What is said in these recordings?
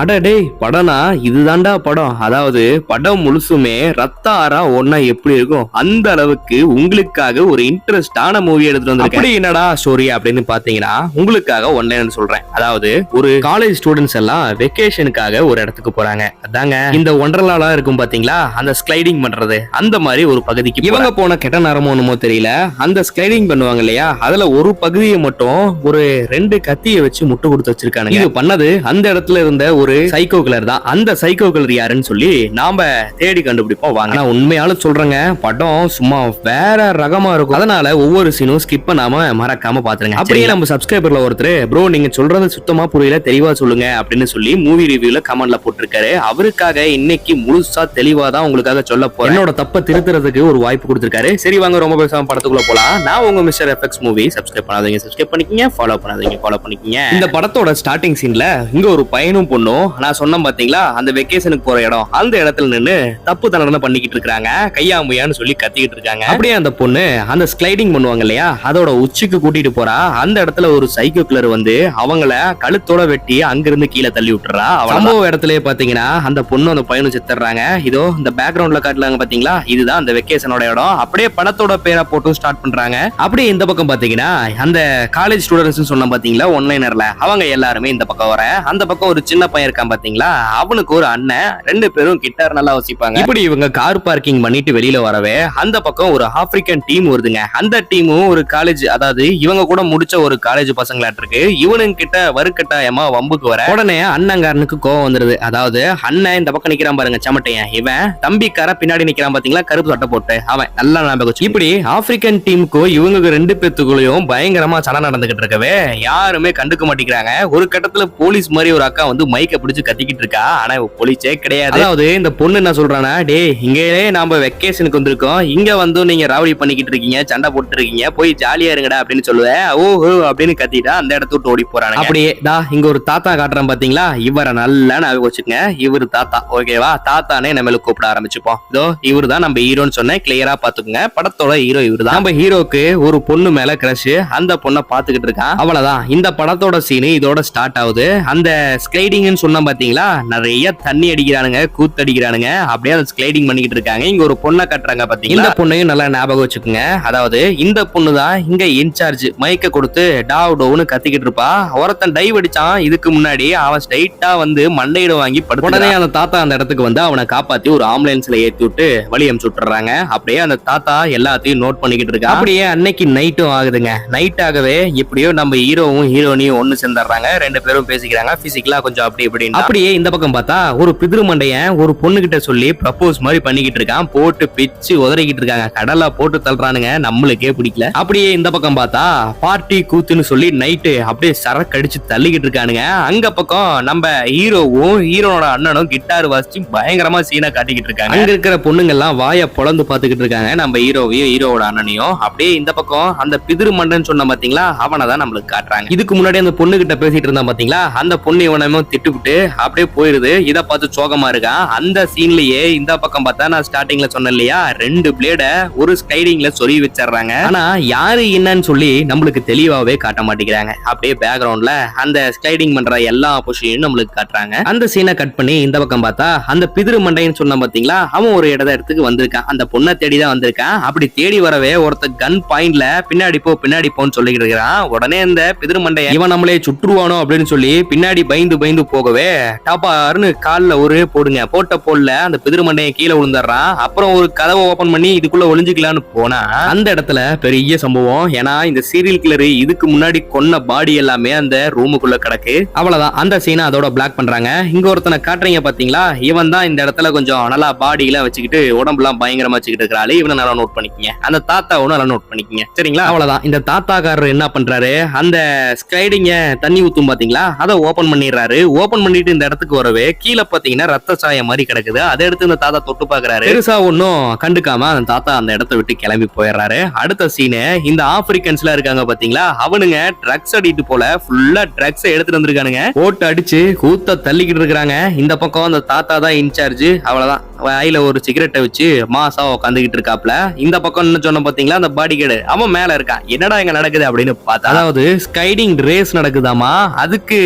அட டேய் படம்னா இதுதான்டா படம். அதாவது படம் முழுசுமே ரத்த ஆறா ஒன்னா எப்படி இருக்கும் அந்த அளவுக்கு உங்களுக்காக ஒரு இன்ட்ரெஸ்டான மூவி எடுத்துட்டு வந்திருக்கேன். அப்படி என்னடா ஸ்டோரி அப்படின்னு பாத்தீங்கன்னா உங்களுக்காக ஒன்னு சொல்றேன். அதாவது ஒரு காலேஜ் ஸ்டூடெண்ட்ஸ் எல்லாம் வெக்கேஷனுக்காக ஒரு இடத்துக்கு போறாங்க. அதாங்க இந்த ஒண்டர்லாலாம் இருக்கும் பாத்தீங்களா, அந்த ஸ்லைடிங் பண்றது அந்த மாதிரி ஒரு பகுதிக்கு இவங்க போன கெட்ட நேரமோ என்னமோ தெரியல, அந்த ஸ்லைடிங் பண்ணுவாங்க இல்லையா, அதுல ஒரு பகுதியை மட்டும் ஒரு 2 கத்தியை வச்சு முட்டு கொடுத்து வச்சிருக்காங்க. இது பண்ணது அந்த இடத்துல இருந்த ஒரு சைக்கோ கில்லர் தான். அந்த சைக்கோ கில்லர் யாருன்னு சொல்லி நாம தேடி கண்டுபிடிப்போம் வாங்க. ஆனா உண்மையாலும் சொல்றேங்க, படம் சும்மா வேற ரகமா இருக்கும். அதனால ஒவ்வொரு சீனும் ஸ்கிப் பண்ணாம மறக்காம பாத்துருங்க. அப்படியே நம்ம சப்ஸ்கிரைபர்ல ஒருத்தர் ப்ரோ நீங்க சொல்றது சுத்தமா புரியல, தெளிவா சொல்லுங்க அப்படின்னு சொல்லி மூவி ரிவ்யூல கமெண்ட்ல போட்டிருக்காரு. அவருக்காக இன்னைக்கு முழுசா தெளிவா தான் உங்களுக்காக சொல்ல போறேன். என்னோட தப்ப திருத்துறதுக்கு ஒரு வாய்ப்பு கொடுத்திருக்காரு. சரி வாங்க ரொம்ப பேசாம படத்துக்குள்ள போலாம். நான் உங்க மிஸ்டர் எஃப்எக்ஸ் மூவி. சப்ஸ்கிரைப் பண்ணாதீங்க சப்ஸ்கிரைப் பண்ணிக்கங்க, ஃபாலோ பண்ணாதீங்க ஃபாலோ பண்ணிக்கங்க. இந்த படத்தோட ஸ்டார்டிங் சீன்ல இங்க ஒரு பையனும் பொண்ணும், நான் சொன்னேன் பாத்தீங்களா அந்த வெக்கேஷனுக்கு போற இடம், அந்த இடத்துல நின்னு தப்பு தண்டனை பண்ணிக்கிட்டு இருக்காங்க, கையாமையான்னு சொல்லி கத்திக்கிட்டு இருக்காங்க. அப்படியே அந்த பொண்ணு அந்த ஸ்லைடிங் பண்ணுவாங்க இல்லையா, அதோட உச்சிக்கு கூட்டிட்டு போறா. அந்த இடத்துல ஒரு சைக்கோ கில்லர் வந்து அவங்கள கழுத்தோட வெட்டி அங்கிருந்து கீழே தள்ளி விட்டுறா. சம்பவ இடத்துலயே பாத்தீங்கன்னா அந்த பொண்ணு அந்த பையனும் செத்துறாங்க. இதோ இந்த பேக்ரவுண்ட்ல காட்டுறாங்க பாத்தீங்களா, இதுதான் அந்த வெக்கேஷனோட இடம். அப்படியே படத்தோட பேரை போட்டு ஸ்டார்ட் பண்றாங்க. அப்படியே இந்த பக்கம் பாத்தீங்கன்னா அந்த காலேஜ் ஸ்டூடெண்ட்ஸ் சொன்ன பாத்தீங்களா ஒன்லைனர்ல, அவங்க எல்லாருமே இந்த பக்கம் வர, அந்த பக்கம் ஒரு சின்ன பையன் இருக்கான் பாத்தீங்களா, அவனுக்கு ஒரு அண்ணன், 2 பேரும் கிட்டார் நல்லா வசிப்பாங்க. இப்படி இவங்க கார் பார்க்கிங் பண்ணிட்டு வெளியில வரவே அந்த பக்கம் ஒரு ஆப்பிரிக்கன் டீம் வருதுங்க. அந்த டீமும் ஒரு காலேஜ், அதாவது இவங்க கூட முடிச்ச ஒரு காலேஜ் பசங்களாட்டு இருக்கு. இவனுங்க கிட்ட வறுக்கட்டாயமா வம்புக்கு வர உடனே அண்ணங்காரனுக்கு கோவம் வந்துருது. அதாவது அண்ணன் இந்த பக்கம் நிக்கிறான் பாருங்க சமட்டையன், இவன் தம்பிக்கார பின்னாடி நிக்கிறான் பாத்தீங்களா கருப்பு சட்டை போட்டு, அவன் நல்லா ஞாபகம். இப்படி ஆப்பிரிக்கன் டீமுக்கும் இவங்க 2 பேத்துக்குள்ளயும் பயங்கரமா சண்டை நடந்துகிட்டு இருக்கவே யாருமே கண்டுக்க மாட்டேங்கிறாங்க. ஒரு கட்டத்துல போலீஸ் மாதிரி ஒரு அக்கா வந்து மைக்க பிடிச்சு கத்திக்கிட்டு இருக்கா. ஆனா போலீஸே கிடையாது. அதாவது இந்த பொண்ணு என்ன சொல்றானா, டே இங்கே நாம வெக்கேஷனுக்கு வந்திருக்கோம், இங்க வந்து நீங்க ராவடி பண்ணிக்கிட்டு இருக்கீங்க, சண்டை போட்டு இருக்கீங்க, போய் ஜாலியா இருங்கடா அப்படின்னு சொல்லுவேன். ஓஹோ அப்படின்னு கத்திட்டா அந்த இடத்த விட்டு ஓடி போறாங்க. அப்படியே டா இங்க ஒரு தாத்தா காட்டுறான் பாத்தீங்களா, இவரை நல்லா ஞாபகம் வச்சுக்கங்க, இவரு தாத்தா ஓகேவா, தாத்தானே நம்ம கூப்பிட ஆரம்பிச்சுப்போம். இதோ இவரு தான் நம்ம ஹீரோன்னு சொன்னேன், கிளியரா பாத்துக்கோங்க. படத்தோட ஹீரோ இவரு தான். நம்ம ஹீரோக்கு ஒரு பொண்ணு மேல கிரஷ், அந்த பொண்ணை பாத்துக்கிட்டு இருக்கான். அவ்வளவுதான் இந்த படத்தோட சீனு இதோட ஸ்டார்ட் ஆகுது. அந்த ஸ்லைடிங்னு சொன்ன பாத்தீங்களா, நிறைய தண்ணி அடிக்கிறானுங்க, கூத்து அடிக்கிறானுங்க, அப்படியே அந்த ஸ்லைடிங் பண்ணிக்கிட்டு இருக்காங்க. இங்க ஒரு பொண்ணை கட்டுறாங்க பாத்தீங்களா, இந்த பொண்ணையும் நல்லா ஞாபகம் வச்சுக்கோங்க. அதாவது இந்த பொண்ணு தான் இங்க இன்சார்ஜ், மைக்க கொடுத்து டாவ் டோவ்னு கத்திக்கிட்டு இருப்பா. ஒருத்தன் டைவ் அடிச்சான் இதுக்கு முன்னாடி, அவன் ஸ்ட்ரைட்டா வந்து மண்டையிட வாங்கி படுத்து. உடனே அந்த தாத்தா அந்த இடத்துக்கு வந்து அவனை காப்பாத்தி ஒரு ஆம்புலன்ஸ்ல ஏத்தி விட்டு வழி அனுப்பிச்சு விட்டுறாங்க. அப்படியே அந்த தாத்தா எல்லாத்தையும் நோட் பண்ணிக்கிட்டு இருக்கா. அப்படியே அன்னைக்கு நைட்டும் ஆகுதுங்க. நைட் ஆகவே எப்படியோ நம்ம ஹீரோவும் ஹீரோனியும் ஒண்ணு சேர்ந்துடுறாங்க. 2 பேரும் பேசிக்கிறாங்க, பிசிக்கலா கொஞ்சம் அப்படி இப்படி. அப்படியே இந்த பக்கம் பார்த்தா ஒரு பிதிரு மண்டையன் ஒரு பொண்ணு கிட்ட சொல்லி ப்ரப்போஸ் மாதிரி பண்ணிக்கிட்டு இருக்கான். போட்டு பிச்சு உதறிக்கிட்டு இருக்காங்க, கடலா போட்டு தள்ளுறானுங்க, நம்மளுக்கே பிடிக்கல. அப்படியே இந்த பக்கம் பார்த்தா பார்ட்டி கூத்துன்னு சொல்லி நைட்டு அப்படியே சரக்கு அடிச்சு தள்ளிக்கிட்டு இருக்கானுங்க. அங்க பக்கம் நம்ம ஹீரோவும் ஹீரோனோட அண்ணனும் கிட்டார் வாசிச்சு பயங்கரமா சீனா காட்டிக்கிட்டு இருக்காங்க. அங்க இருக்கிற பொண்ணுங்க எல்லாம் வாய பொளந்து பாத்துக்கிட்டு இருக்காங்க நம்ம ஹீரோவையும் ஹீரோவோட அண்ணனையும். அப்படியே இந்த பக்கம் அந்த பிதிரு மண்டன் சொன்ன பாத்தீங்களா, அவனை தான் நம்மளுக்கு காட்டுறாங்க. இதுக்கு முன்னாடி அந்த பொண்ணு கிட்ட பேசிட்டு இருந்தா பாத்தீங்களா, அந்த பொண்ணு இவனமும் திட்டுவிட்டு அப்படியே போயிருது. இத பார்த்து சோகமா இருக்கான். அந்த சீன்லயே இந்த பக்கம் பார்த்தா நான் ஸ்டார்டிங்ல சொன்னேன் இல்லையா, 2 பிளேட ஒரு ஸ்லைடிங்ல சொருகி வச்சிடுறாங்க. ஆனா யாரு என்னன்னு சொல்லி நம்மளுக்கு தெளிவாவே காட்ட மாட்டேங்கிறாங்க. அப்படியே பேக்ரவுண்ட்ல அந்த ஸ்லைடிங் பண்ற எல்லா பொசிஷனும் நம்மளுக்கு காட்டுறாங்க. அந்த சீனை கட் பண்ணி இந்த பக்கம் பார்த்தா அந்த பிதிரு மண்டைன்னு சொன்ன பாத்தீங்களா, அவன் ஒரு இடத்துக்கு வந்திருக்கான். அந்த பொண்ணை தேடி தான் வந்திருக்கான். அப்படி தேடி வரவே ஒருத்த கன் பாயிண்ட்ல பின்னாடி போன்னு சொல்லிக்கிட்டு இருக்கிறான். உடனே இந்த பிதிரு மண்டைய இவன் நம்மளே சுற்றுவானோ அப்படின்னு சொல்லி பின்னாடி பயந்து போகவே டாப்பாருன்னு கால்ல ஒரு போடுங்க, போட்ட போடல அந்த பிதிரு மண்டையன் கீழே விழுந்துடுறான். அப்புறம் ஒரு கதவை ஓபன் பண்ணி இதுக்குள்ள ஒளிஞ்சுக்கலான்னு போனா அந்த இடத்துல பெரிய சம்பவம். ஏன்னா இந்த சீரியல் கில்லர் இதுக்கு முன்னாடி கொன்ன பாடி எல்லாமே அந்த ரூமுக்குள்ள கிடக்கு. அவ்வளவுதான் அந்த சீனை அதோட பிளாக் பண்றாங்க. இங்க ஒருத்தனை காட்டுறீங்க பாத்தீங்களா, இவன் தான் இந்த இடத்துல கொஞ்சம் நல்லா பாடி எல்லாம் வச்சுக்கிட்டு உடம்புலாம் பயங்கரமா வச்சுக்கிட்டு இருக்கிறாள். இவனை நல்லா நோட் பண்ணிக்கங்க, அந்த தாத்தாவும் நல்லா நோட் பண்ணிக்கங்க சரிங்களா. அவ்வளவுதான் இந்த தாத்தாக்காரர் என்ன பண்றாரு, அந்த ஸ்லைடிங்க தண்ணி ஊத்தும் பாத்தீங்களா, அதை ஓபன் பண்ணிடுறாரு. ஓபன் பண்ணிட்டு இந்த இடத்துக்கு வரவே கீழே பாத்தீங்கன்னா ரத்த சாயம் மாதிரி கிடக்குது. அதை எடுத்து இந்த தாத்தா தொட்டு பாக்குறாரு. பெருசா ஒன்னும் கண்டுக்காம அந்த தாத்தா அந்த இடத்தை விட்டு கிளம்பி போயிடுறாரு. அடுத்த சீனு இந்த ஆப்பிரிக்கன்ஸ்ல இருக்காங்க பாத்தீங்களா, அவனுங்க ட்ரக்ஸ் அடிட்டு போல ஃபுல்லா ட்ரக்ஸ் எடுத்துட்டு வந்திருக்கானுங்க. போட்டு அடிச்சு கூத்த தள்ளிக்கிட்டு இருக்காங்க. இந்த பக்கம் அந்த தாத்தா தான் இன்சார்ஜ். அவ்வளவுதான் வாயில ஒரு சிகரெட்டை வச்சு மாசா உட்காந்துக்கிட்டு இருக்காப்ல. இந்த பக்கம் என்ன சொன்ன பாத்தீங்களா, அந்த பாடி கார்டு அவன் மேல இருக்கான். என்னடா இங்க நடக்குது அப்படின்னு பார்த்தா, அதாவது ஸ்கைடிங் ரேஸ் நடக்குதாமா, அதுக்கு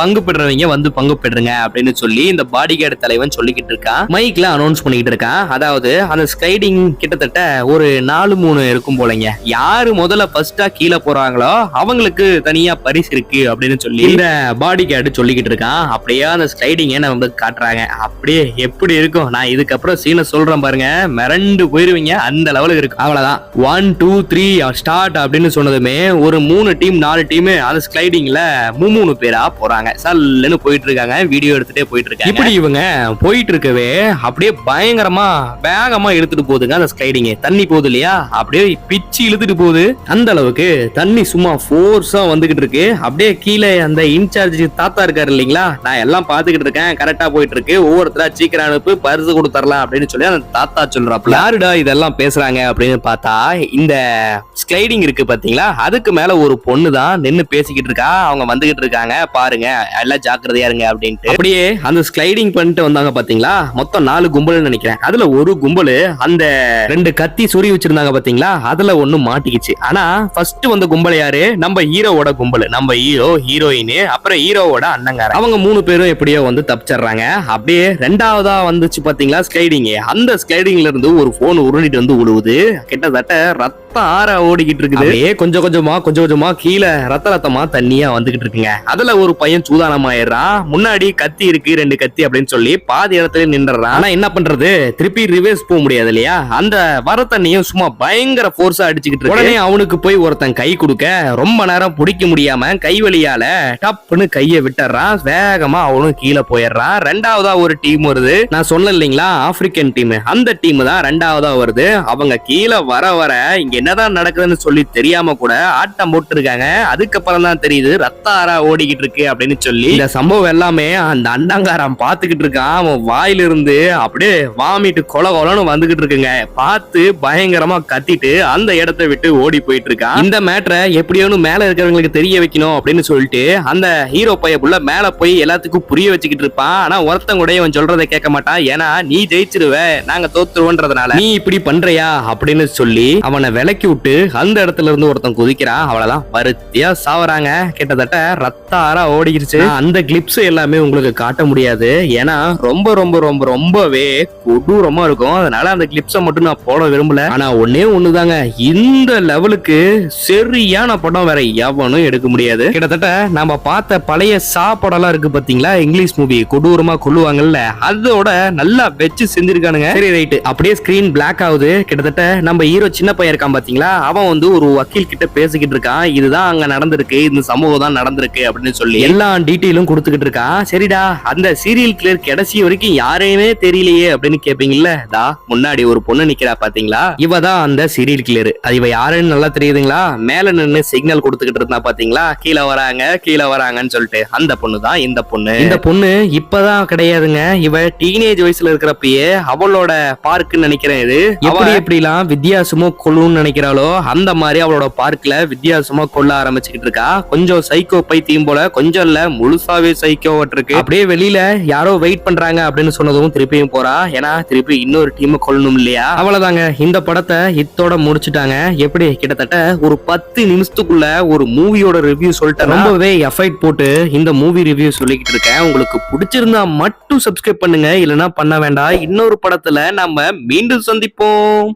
பங்கு பெறவங்க வந்து பங்கு பெறுங்க அப்படின்னு சொல்லி இந்த பாடி கார்டு தலைவன் சொல்லிக்கிட்டு இருக்கான். மைக்ல அனௌன்ஸ் பண்ணிக்கிட்டு இருக்கான். அதாவது அந்த ஸ்கைடிங் கிட்டத்தட்ட ஒரு 4-3 இருக்கும் போலங்க. யாரு முதல்ல ஃபர்ஸ்டா கீழே போறாங்களோ அவங்களுக்கு தனியா பரிசு இருக்கு அப்படின்னு சொல்லி இந்த பாடி கார்டு சொல்லிக்கிட்டு இருக்கான். அப்படியே அந்த ஸ்லைடிங் நம்ம காட்டுறாங்க. அப்படியே எப்படி இருக்கும், நான் இதுக்கப்புறம் சீனை சொல்றேன் பாருங்க, மிரண்டு போயிருவீங்க, அந்த லெவலுக்கு இருக்கு. அவ்வளவுதான் 1 2 3 ஸ்டார்ட் அப்படின்னு சொன்னதுமே ஒரு 3 டீம் 4 டீம் அந்த ஸ்லைடிங்ல 3 பேரா போறாங்க. சல்லுன்னு போயிட்டு இருக்காங்க, வீடியோ எடுத்துட்டே போயிட்டு இருக்காங்க. இப்படி இவங்க போயிட்டு இருக்கவே அப்படியே பயங்கரமா வேகமா இழுத்துட்டு போகுதுங்க அந்த ஸ்லைடிங். தண்ணி போகுது இல்லையா, அப்படியே பிச்சு இழுத்துட்டு போகுது. அந்த அளவுக்கு தண்ணி சும்மா ஃபோர்ஸா வந்துகிட்டு இருக்கு. அப்படியே கீழே அந்த இன்சார்ஜ் தாத்தா இருக்காரு இல்லைங்களா, நான் எல்லாம் பாத்துக்கிட்டு இருக்கேன், கரெக்டா போயிட்டு இருக்கு, ஒவ்வொருத்தரா சீக்கிரம் அனுப்பு, பரிசு கொடுத்துடலாம் அப்படின்னு சொல்லி அந்த தாத்தா சொல்றாப்ல. யாருடா இதெல்லாம் பேசுறாங்க அப்படின்னு பார்த்தா, இந்த ஸ்லைடிங் இருக்கு பாத்தீங்களா, அதுக்கு மேல ஒரு பொண்ணு தான் நின்னு பேசிக்கிட்டு இருக்கா. அவங்க வந்துகிட்டு இருக்காங்க, பாருங்க எல்லாம் ஜாக்கிரதையா இருங்க அப்படின்ட்டு. அப்படியே அந்த ஸ்லைடிங் பண்ணிட்டு வந்தாங்க பாத்தீங்களா, மொத்தம் 4 கும்பல் நினைக்கிறேன். அதுல ஒரு கும்பல் அந்த 2 கத்தி சொறி வச்சிருந்தாங்க பாத்தீங்களா, அதுல ஒண்ணு மாட்டிக்கிச்சு. ஆனா ஃபர்ஸ்ட் வந்த கும்பல் யாரு, நம்ம ஹீரோவோட கும்பல், நம்ம ஹீரோ, ஹீரோயின், அப்புறம் ஹீரோவோட அண்ணங்கார. அவங்க 3 பேரும் எப்படியோ வந்து தப்பிச்சிடுறாங்க. அப்படியே 2வதா வந்துச்சு பாத்தீங்களா ஸ்லைடிங், அந்த ஸ்லைடிங்ல இருந்து ஒரு போன் உருண்டிட்டு வந்து விழுவுது. கிட்டத்தட்ட ரத்தம் ஆற ஓடிக்கிட்டு இருக்குது. அப்படியே கொஞ்சம் கொஞ்சமா கீழே ரத்தமா தண்ணியா வந்துகிட்டு இருக்குங்க. அதுல ஒரு பையன் சூதானமாயிடுறான். முன்னாடி கத்தி இருக்கு, 2 கத்தி அப்படின்னு சொல்லி பாதி இடத்துல நின்றுறான். ஆனா என்ன பண்றது, திருப்பி ரிவர்ஸ் போக முடியாது இல்லையா, அந்த வர தண்ணியும் சும்மா பயங்கர போர்ஸா அடிச்சுக்கிட்டு இருக்கு. உடனே அவனுக்கு போய் ஒருத்தன் கை கொடுக்க ரொம்ப நேரம் பிடிக்க முடியாம கை வலியால டப்புன்னு கையை விட்டுறான். வேகமா அவனும் கீழே போயிடுறான். 2வதா ஒரு டீம் வருது. நான் சொன்ன இல்லைங்களா ஆப்பிரிக்கன் டீம், அந்த டீம் தான் 2வதா வருது. அவங்க கீழே வர இங்க என்னதான் நடக்குதுன்னு சொல்லி தெரியாம கூட ஆட்டம் போட்டு இருக்காங்க. அதுக்கப்புறம் தான் தெரியுது ரத்த ஆறா ஓடிக்கிட்டு இருக்கு அப்படின்னு சொல்லி. இந்த சம்பவம் எல்லாமே அந்த அண்டங்காரம் பாத்துக்கிட்டு இருக்கான். அவன் வாயிலிருந்து அப்படியே வாமிட்டு கொலன்னு வந்துகிட்டு இருக்குங்க. பார்த்து பயங்கரமா கத்திட்டு அந்த இடத்தை விட்டு ஓடி போயிட்டு இருக்கான். இந்த மேட்டரை எப்படியோன்னு மேல இருக்கிறவங்களுக்கு தெரிய வைக்கணும் அப்படின்னு சொல்லிட்டு அந்த ஹீரோ பையப்புள்ள மேல போய் எல்லாத்துக்கும் புரிய வச்சுக்கிட்டு இருப்பான். ஆனா ஒருத்தன் கூட அவன் சொல்றதை கேட்க மாட்டான். ஏன்னா நீ ஜெயிச்சிருவ, நாங்க தோத்துருவோன்றதுனால நீ இப்படி பண்றியா அப்படின்னு சொல்லி அவனை விலக்கி விட்டு அந்த இடத்துல இருந்து ஒருத்தன் குதிக்கிறான். அவ்வளவுதான், பருத்தியா சாவறாங்க. கிட்டத்தட்ட ரத்த ஆறா ஓடிக்கிருச்சு. அந்த கிளிப்ஸ் எல்லாமே உங்களுக்கு காட்ட முடியாது, ஏன்னா ரொம்பவே கொடூரமா இருக்கும். அதனால அந்த கிளிப்ஸை மட்டும் நான் போட விரும்பல. ஆனா ஒன்னே ஒண்ணுதாங்க, இந்த லெவலுக்கு சரியான படம் வேற எவனும் எடுக்க முடியாது. கிட்டத்தட்ட நம்ம பார்த்த பழைய சாப்படம்லாம் இருக்கு பாத்தீங்களா, இங்கிலீஷ் மூவி கொடூரமா கொள்ளுவாங்கல்ல, அதோட நல்லா வச்சு செஞ்சிருக்கானுங்க. சரி ரைட், அப்படியே ஸ்கிரீன் பிளாக் ஆகுது. கிட்டத்தட்ட நம்ம ஹீரோ சின்ன பையன் இருக்கான் பாத்தீங்களா, அவன் வந்து ஒரு வக்கீல் கிட்ட பேசிக்கிட்டு இருக்கான். இதுதான் அங்க நடந்திருக்கு, இந்த சம்பவம் தான் நடந்திருக்கு அப்படின்னு சொல்லி எல்லா டீட்டெயிலும் கொடுத்துக்கிட்டு இருக்கான். சரிடா, அந்த சீரியல் கிளியர் கடைசி வரைக்கும் யாரையுமே தெரியலையே அப்படின்னு கேப்பீங்கல்ல, தா முன்னாடி ஒரு பொண்ணு நிக்கிறா பாத்தீங்களா, இவ தான் அந்த சீரியல் கிளியர். அது இவ யாருன்னு நல்லா தெரியுதுங்களா, மேல நின்னு சிக்னல் கொடுத்துக்கிட்டு இருந்தா பாத்தீங்களா, கீழே வராங்கன்னு சொல்லிட்டு, அந்த பொண்ணு தான் இந்த பொண்ணு. இந்த பொண்ணு இப்பதான் கிடையாதுங்க, இவ டீனேஜ் வயசுல இருக்கிறப்பயே அவளோட பார்க்குன்னு நினைக்கிறேன். இது எப்படிலாம் வித்தியாசமா கொள்ளுன்னு நினைக்கிறாளோ அந்த மாதிரி அவளோட பார்க்ல வித்தியாசமா கொள்ள ஆரம்பிச்சுக்கிட்டு இருக்கா. கொஞ்சம் சைக்கோ பைத்தியம் போல, கொஞ்சம் இல்ல முழுசாவே சைக்கோ இருக்கு. அப்படியே வெளியில யாரோ வெயிட் பண்றாங்க அப்படின்னு சொன்னதும் திருப்பியும் போறா. ஏன்னா திருப்பி இன்னொரு டீம் கொள்ளணும் இல்லையா. அவ்வளவுதாங்க, இந்த படத்தை இத்தோட முடிச்சுட்டாங்க. எப்படி கிட்டத்தட்ட ஒரு 10 நிமிஷத்துக்குள்ள ஒரு மூவியோட ரிவ்யூ சொல்லிட்டேன். ரொம்பவே எஃபைட் போட்டு இந்த மூவி ரிவ்யூ சொல்லிக்கிட்டு இருக்கேன். உங்களுக்கு பிடிச்சிருந்தா மட்டும் சப்ஸ்கிரைப் பண்ணுங்க, இல்லைன்னா பண்ண வேண்டாம். இன்னொரு படத்துல நம்ம மீண்டும் சந்திப்போம்.